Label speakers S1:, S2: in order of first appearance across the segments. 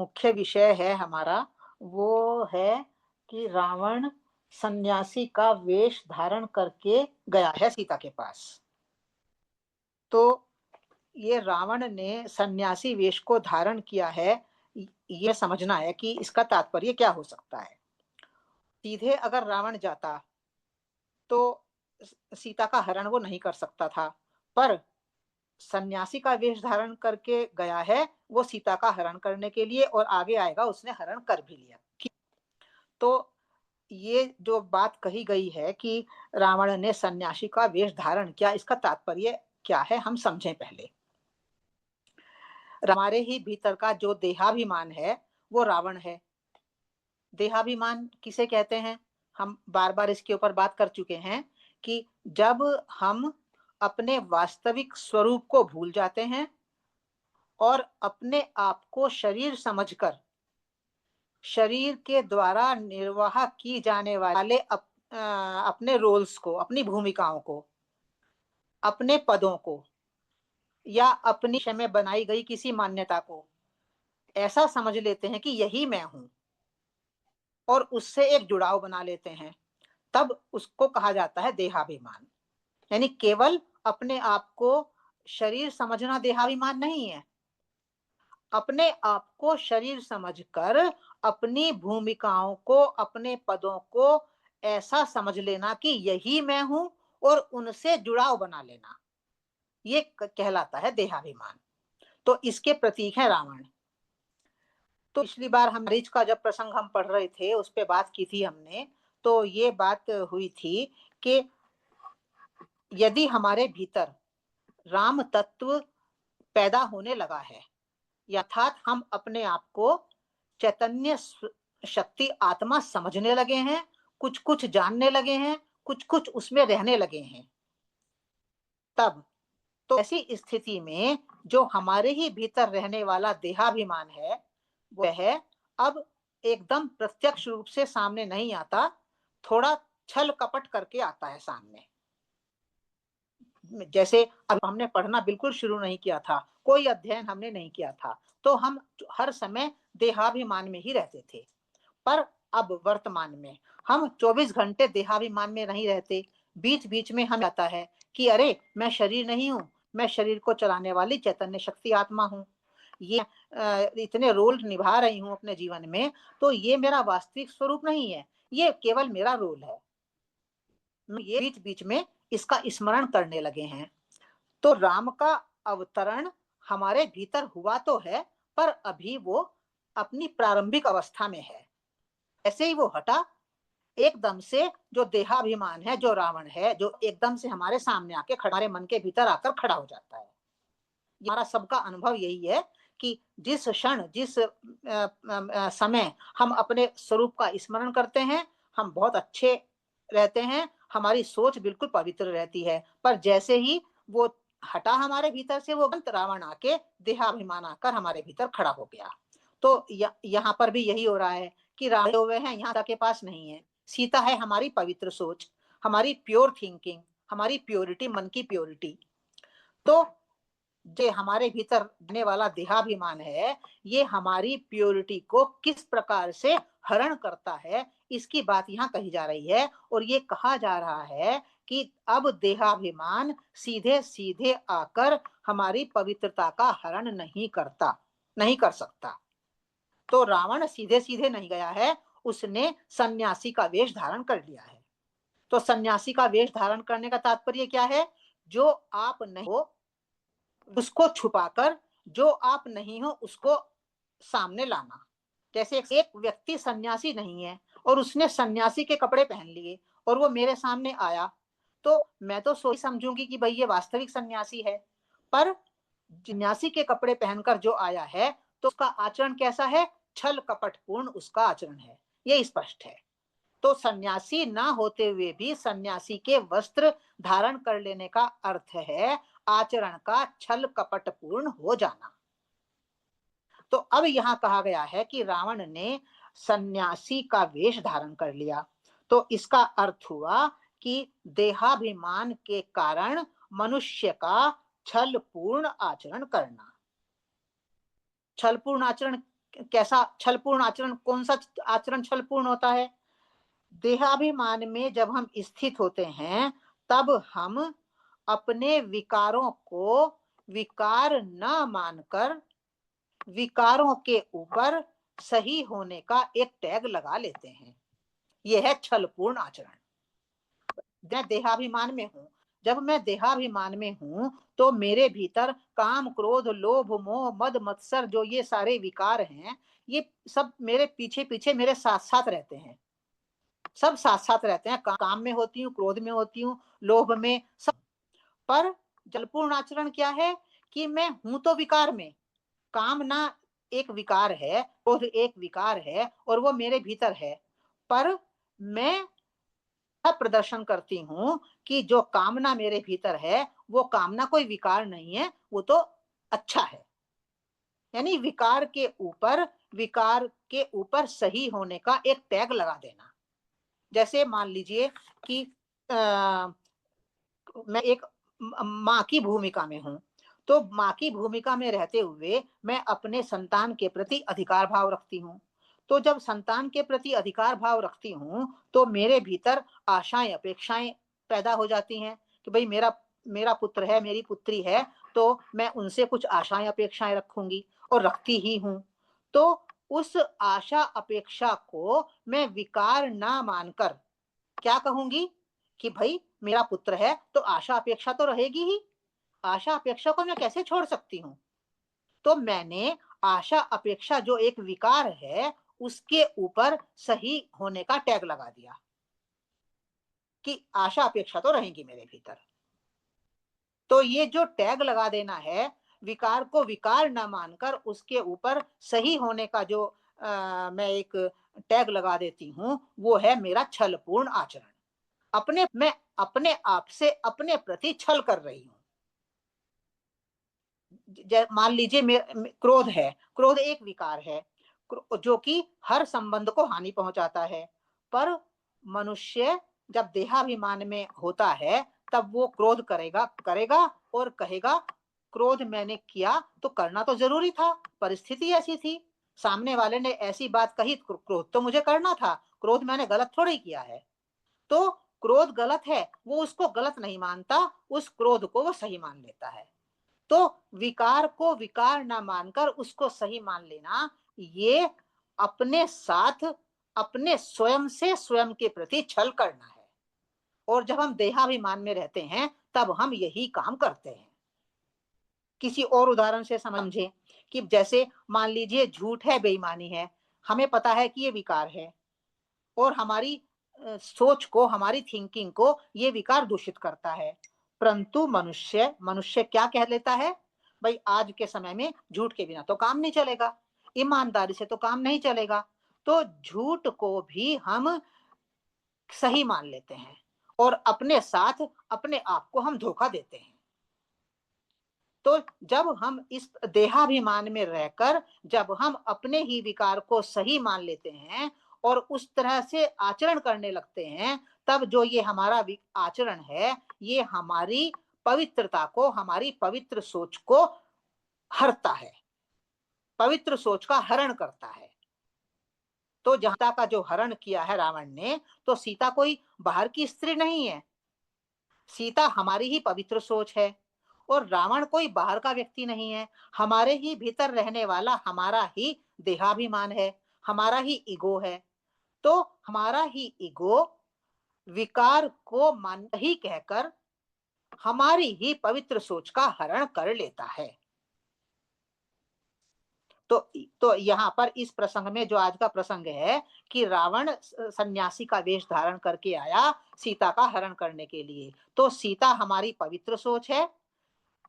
S1: मुख्य विषय है हमारा, वो है कि रावण सन्यासी का वेश धारण करके गया है सीता के पास। तो ये रावण ने सन्यासी वेश को धारण किया है, ये समझना है कि इसका तात्पर्य क्या हो सकता है। सीधे अगर रावण जाता तो सीता का हरण वो नहीं कर सकता था, पर सन्यासी का वेश धारण करके गया है वो सीता का हरण करने के लिए, और आगे आएगा उसने हरण कर भी लिया। तो ये जो बात कही गई है कि रावण ने सन्यासी का वेश धारण किया, इसका तात्पर्य क्या है हम समझें पहले। हमारे ही भीतर का जो देहाभिमान है वो रावण है। देहाभिमान किसे कहते हैं? हम बार बार इसके ऊपर बात कर चुके हैं कि जब हम अपने वास्तविक स्वरूप को भूल जाते हैं और अपने आप को शरीर समझकर शरीर के द्वारा निर्वाह की जाने वाले अपने रोल्स को, अपनी भूमिकाओं को, अपने पदों को या अपनी समय बनाई गई किसी मान्यता को ऐसा समझ लेते हैं कि यही मैं हूं और उससे एक जुड़ाव बना लेते हैं, तब उसको कहा जाता है देहाभिमान। यानी केवल अपने आप को शरीर समझना देहाभिमान नहीं है, अपने आप को शरीर समझकर अपनी भूमिकाओं को, अपने पदों को ऐसा समझ लेना कि यही मैं हूं और उनसे जुड़ाव बना लेना, ये कहलाता है देहाभिमान। तो इसके प्रतीक है रावण। तो पिछली बार हम रीच का जब प्रसंग हम पढ़ रहे थे उस पे बात की थी हमने, तो ये बात हुई थी कि यदि हमारे भीतर राम तत्व पैदा होने लगा है, अर्थात हम अपने आप को चैतन्य शक्ति आत्मा समझने लगे हैं, कुछ कुछ जानने लगे हैं, कुछ कुछ उसमें रहने लगे हैं, तब तो ऐसी स्थिति में जो हमारे ही भीतर रहने वाला देहाभिमान है वह अब एकदम प्रत्यक्ष रूप से सामने नहीं आता, थोड़ा छल कपट करके आता है सामने। जैसे अब हमने पढ़ना बिल्कुल शुरू नहीं किया था, कोई अध्ययन हमने नहीं किया था, तो हम हर समय देहाभिमान में ही रहते थे। पर अब वर्तमान में हम 24 घंटे देहाभिमान में नहीं रहते, बीच बीच में हम आता है कि अरे मैं शरीर नहीं हूं, मैं शरीर को चलाने वाली चैतन्य शक्ति आत्मा हूं, ये इतने रोल निभा रही हूं अपने जीवन में, तो ये मेरा वास्तविक स्वरूप नहीं है, ये केवल मेरा रोल है। ये बीच बीच में इसका स्मरण करने लगे हैं। तो राम का अवतरण हमारे भीतर हुआ तो है, पर अभी वो अपनी प्रारंभिक अवस्था में है। ऐसे ही वो हटा, एकदम से जो देहाभिमान है, जो रावण है, जो एकदम से हमारे सामने आके हमारे मन के भीतर आकर खड़ा हो जाता है। हमारा सबका अनुभव यही है कि जिस क्षण, जिस समय हम अपने स्वरूप का स्मरण करते हैं, हम बहुत अच्छे रहते हैं, हमारी सोच बिल्कुल पवित्र रहती है, पर जैसे ही वो हटा हमारे भीतर से, वो रावण आके देहाभिमान आकर हमारे भीतर खड़ा हो गया। तो यहाँ पर भी यही हो रहा है कि रावण हुए हैं, यहाँ के पास नहीं है। सीता है हमारी पवित्र सोच, हमारी प्योर थिंकिंग, हमारी प्योरिटी, मन की प्योरिटी। तो जो हमारे भीतर रहने वाला देहाभिमान है, ये हमारी प्योरिटी को किस प्रकार से हरण करता है, इसकी बात यहाँ कही जा रही है। और ये कहा जा रहा है कि अब देहाभिमान सीधे सीधे आकर हमारी पवित्रता का हरण नहीं करता, नहीं कर सकता। तो रावण सीधे सीधे नहीं गया है, उसने सन्यासी का वेश धारण कर लिया है। तो सन्यासी का वेश धारण करने का तात्पर्य क्या है? जो आप नहीं हो उसको छुपाकर जो आप नहीं हो उसको सामने लाना। जैसे एक व्यक्ति सन्यासी नहीं है और उसने सन्यासी के कपड़े पहन लिए और वो मेरे सामने आया, तो मैं तो सोच समझूंगी कि भाई ये वास्तविक सन्यासी है। पर सन्यासी के कपड़े पहनकर जो आया है, तो उसका आचरण कैसा है? छल कपटपूर्ण उसका आचरण है, ये स्पष्ट है। तो सन्यासी ना होते हुए भी सन्यासी के वस्त्र धारण कर लेने का अर्थ है आचरण का छल कपटपूर्ण हो जाना। तो अब यहां कहा गया है कि रावण ने सन्यासी का वेश धारण कर लिया, तो इसका अर्थ हुआ कि देहाभिमान के कारण मनुष्य का छलपूर्ण आचरण करना। छलपूर्ण आचरण कैसा छलपूर्ण आचरण, कौन सा आचरण छलपूर्ण होता है? देहाभिमान में जब हम स्थित होते हैं, तब हम अपने विकारों को विकार न मानकर विकारों के ऊपर सही होने का एक टैग लगा लेते हैं। यह है छलपूर्ण आचरण। मैं देहाभिमान में हूं, जब मैं देहाभिमान में हूं तो मेरे भीतर काम, क्रोध, लोभ, मोह, मद, मत्सर, जो ये सारे विकार हैं, ये सब मेरे पीछे पीछे मेरे साथ साथ रहते हैं। सब साथ साथ रहते हैं। काम में होती हूँ, क्रोध में होती हूँ, लोभ में, सब। पर जलपूर्ण आचरण क्या है कि मैं हूं तो विकार में, कामना एक विकार है, क्रोध एक विकार है और वो मेरे भीतर है। पर मैं प्रदर्शन करती हूं कि जो कामना मेरे भीतर है, वो कामना कोई विकार नहीं है, वो तो अच्छा है। यानी विकार के ऊपर सही होने का एक टैग लगा देना। जैसे मान लीजिए कि मैं एक माँ की भूमिका में हूं, तो माँ की भूमिका में रहते हुए मैं अपने संतान के प्रति अधिकार भाव रखती हूँ। तो जब संतान के प्रति अधिकार भाव रखती हूँ तो मेरे भीतर आशाएं, अपेक्षाएं पैदा हो जाती हैं कि भाई मेरा मेरा पुत्र है, मेरी पुत्री है, तो मैं उनसे कुछ आशाएं, अपेक्षाएं रखूंगी और रखती ही हूं। तो उस आशा, अपेक्षा को मैं विकार ना मानकर क्या कहूंगी कि भाई मेरा पुत्र है तो आशा अपेक्षा तो रहेगी ही, आशा अपेक्षा को मैं कैसे छोड़ सकती हूँ? तो मैंने आशा अपेक्षा जो एक विकार है, उसके ऊपर सही होने का टैग लगा दिया कि आशा अपेक्षा तो रहेंगी मेरे भीतर। तो ये जो टैग लगा देना है, विकार को विकार न मानकर उसके ऊपर सही होने का जो मैं एक टैग लगा देती हूँ, वो है मेरा छलपूर्ण आचरण। मैं अपने आप से अपने प्रति छल कर रही हूं। मान लीजिए क्रोध है, क्रोध एक विकार है जो कि हर संबंध को हानि पहुंचाता है। पर मनुष्य जब देहाभिमान में होता है, तब वो क्रोध करेगा करेगा और कहेगा क्रोध मैंने किया तो करना तो जरूरी था, परिस्थिति ऐसी थी, सामने वाले ने ऐसी बात कही, क्रोध तो मुझे करना था, क्रोध मैंने गलत थोड़ी किया है। तो क्रोध गलत है, वो उसको गलत नहीं मानता, उस क्रोध को वो सही मान लेता है। तो विकार को विकार ना मानकर उसको सही मान लेना, ये अपने साथ अपने स्वयं से स्वयं के प्रति छल करना है। और जब हम देहाभिमान में रहते हैं, तब हम यही काम करते हैं। किसी और उदाहरण से समझें कि जैसे मान लीजिए झूठ है, बेईमानी है, हमें पता है कि ये विकार है और हमारी सोच को, हमारी थिंकिंग को ये विकार दूषित करता है। परंतु मनुष्य मनुष्य क्या कह लेता है, भाई आज के समय में झूठ के बिना तो काम नहीं चलेगा, ईमानदारी से तो काम नहीं चलेगा। तो झूठ को भी हम सही मान लेते हैं और अपने साथ अपने आप को हम धोखा देते हैं। तो जब हम इस देहाभिमान में रहकर जब हम अपने ही विकार को सही मान लेते हैं और उस तरह से आचरण करने लगते हैं, तब जो ये हमारा आचरण है, ये हमारी पवित्रता को, हमारी पवित्र सोच को हरता है, पवित्र सोच का हरण करता है। तो सीता का जो हरण किया है रावण ने, तो सीता कोई बाहर की स्त्री नहीं है, सीता हमारी ही पवित्र सोच है। और रावण कोई बाहर का व्यक्ति नहीं है, हमारे ही भीतर रहने वाला हमारा ही देहाभिमान है, हमारा ही ईगो है। तो हमारा ही ईगो विकार को मान ही कहकर हमारी ही पवित्र सोच का हरण कर लेता है। तो यहाँ पर इस प्रसंग में जो आज का प्रसंग है कि रावण सन्यासी का वेश धारण करके आया सीता का हरण करने के लिए। तो सीता हमारी पवित्र सोच है,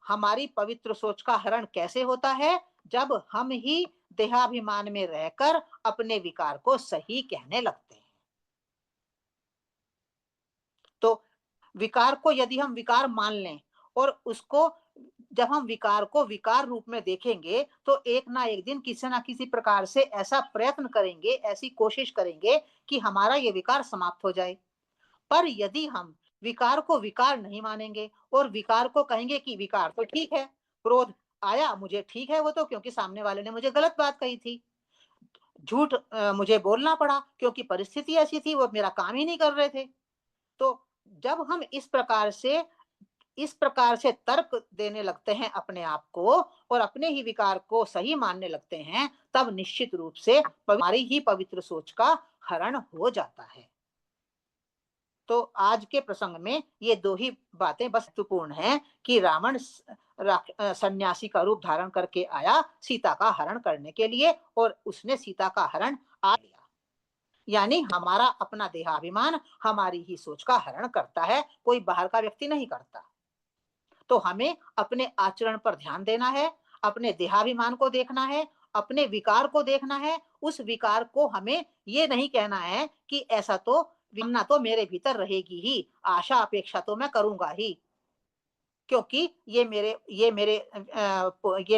S1: हमारी पवित्र सोच का हरण कैसे होता है, जब हम ही देहाभिमान में रहकर अपने विकार को सही कहने लगते हैं। तो विकार को यदि हम विकार मान लें और उसको जब हम विकार को विकार रूप में देखेंगे, तो एक ना एक दिन किसी ना किसी प्रकार से ऐसा प्रयत्न करेंगे, ऐसी कोशिश करेंगे कि हमारा ये विकार समाप्त हो जाए। पर यदि हम विकार को विकार नहीं मानेंगे और विकार को कहेंगे कि विकार तो ठीक है, क्रोध आया मुझे ठीक है, वो तो क्योंकि सामने वाले ने मुझे गलत बात कही थी, झूठ मुझे बोलना पड़ा क्योंकि परिस्थिति ऐसी थी, वो मेरा काम ही नहीं कर रहे थे। तो जब हम इस प्रकार से तर्क देने लगते हैं अपने आप को और अपने ही विकार को सही मानने लगते हैं, तब निश्चित रूप से हमारी ही पवित्र सोच का हरण हो जाता है। तो आज के प्रसंग में ये दो ही बातें बस महत्वपूर्ण हैं कि रावण सन्यासी का रूप धारण करके आया सीता का हरण करने के लिए, और उसने सीता का हरण आ लिया। यानी हमारा अपना देहाभिमान हमारी ही सोच का हरण करता है, कोई बाहर का व्यक्ति नहीं करता। तो हमें अपने आचरण पर ध्यान देना है, अपने देहाभिमान को देखना है, अपने विकार को देखना है। उस विकार को हमें ये नहीं कहना है कि ऐसा तो विन्ना तो मेरे भीतर रहेगी ही, आशा अपेक्षा तो मैं करूंगा ही, क्योंकि ये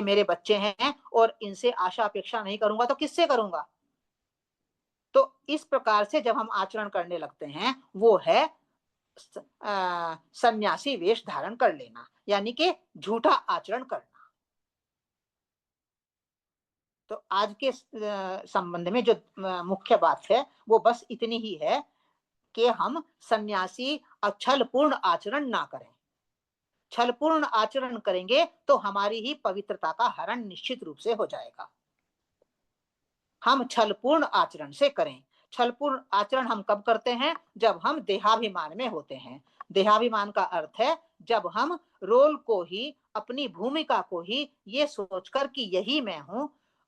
S1: मेरे बच्चे हैं और इनसे आशा अपेक्षा नहीं करूंगा तो किससे करूंगा। तो इस प्रकार से जब हम आचरण करने लगते हैं, वो है सन्यासी वेश धारण कर लेना, यानी कि झूठा आचरण करना। तो आज के संबंध में जो मुख्य बात है वो बस इतनी ही है कि हम सन्यासी छलपूर्ण आचरण ना करें। छलपूर्ण आचरण करेंगे तो हमारी ही पवित्रता का हरण निश्चित रूप से हो जाएगा। हम छलपूर्ण आचरण से करें। छलपूर्ण आचरण हम कब करते हैं? जब हम देहाभिमान में होते हैं। देहाभिमान का अर्थ है जब हम रोल को ही, अपनी भूमिका को ही ये सोचकर कि यही मैं हूं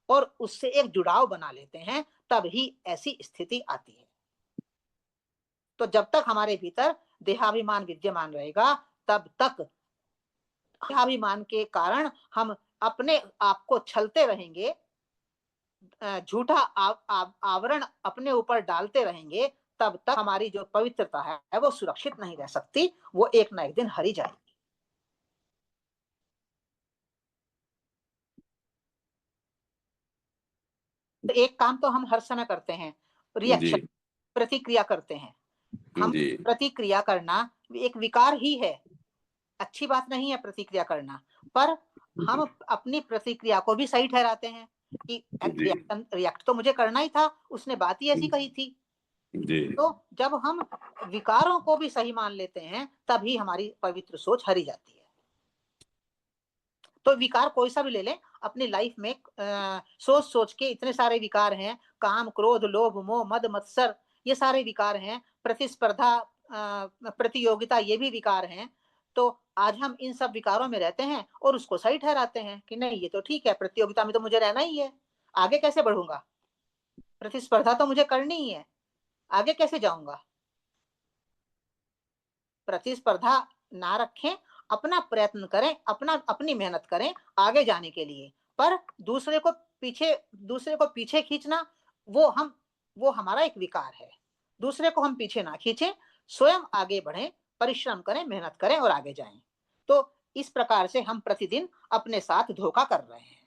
S1: और उससे एक जुड़ाव बना लेते हैं, तब ही ऐसी स्थिति आती है। तो जब तक हमारे भीतर देहाभिमान विद्यमान रहेगा, तब तक देहाभिमान के कारण हम अपने आप को छलते रहेंगे, झूठा आवरण अपने ऊपर डालते रहेंगे, तब तक हमारी जो पवित्रता है वो सुरक्षित नहीं रह सकती, वो एक ना एक दिन हरी जाएगी। तो एक काम तो हम हर समय करते हैं, रिएक्शन, प्रतिक्रिया करते हैं। हम प्रतिक्रिया करना एक विकार ही है, अच्छी बात नहीं है प्रतिक्रिया करना, पर हम अपनी प्रतिक्रिया को भी सही ठहराते हैं कि रिएक्ट तो मुझे करना ही था, उसने बात ही ऐसी कही थी। तो जब हम विकारों को भी सही मान लेते हैं, तभी हमारी पवित्र सोच हरी जाती है। तो विकार कोई सा भी ले लें अपनी लाइफ में, सोच सोच के इतने सारे विकार हैं, काम, क्रोध, लोभ, मोह, मद, मत्सर, ये सारे विकार हैं। प्रतिस्पर्धा, प्रतियोगिता, ये भी विकार हैं। तो आज हम इन सब विकारों में रहते हैं और उसको सही ठहराते हैं कि नहीं, ये तो ठीक है, प्रतियोगिता में तो मुझे रहना ही है, आगे कैसे बढ़ूंगा, प्रतिस्पर्धा तो मुझे करनी ही है, आगे कैसे जाऊंगा। प्रतिस्पर्धा ना रखें, अपना प्रयत्न करें, अपनी मेहनत करें आगे जाने के लिए। पर दूसरे को पीछे खींचना, वो हमारा एक विकार है। दूसरे को हम पीछे ना खींचें, स्वयं आगे बढ़ें, परिश्रम करें, मेहनत करें और आगे जाएं। तो इस प्रकार से हम प्रतिदिन अपने साथ धोखा कर रहे हैं।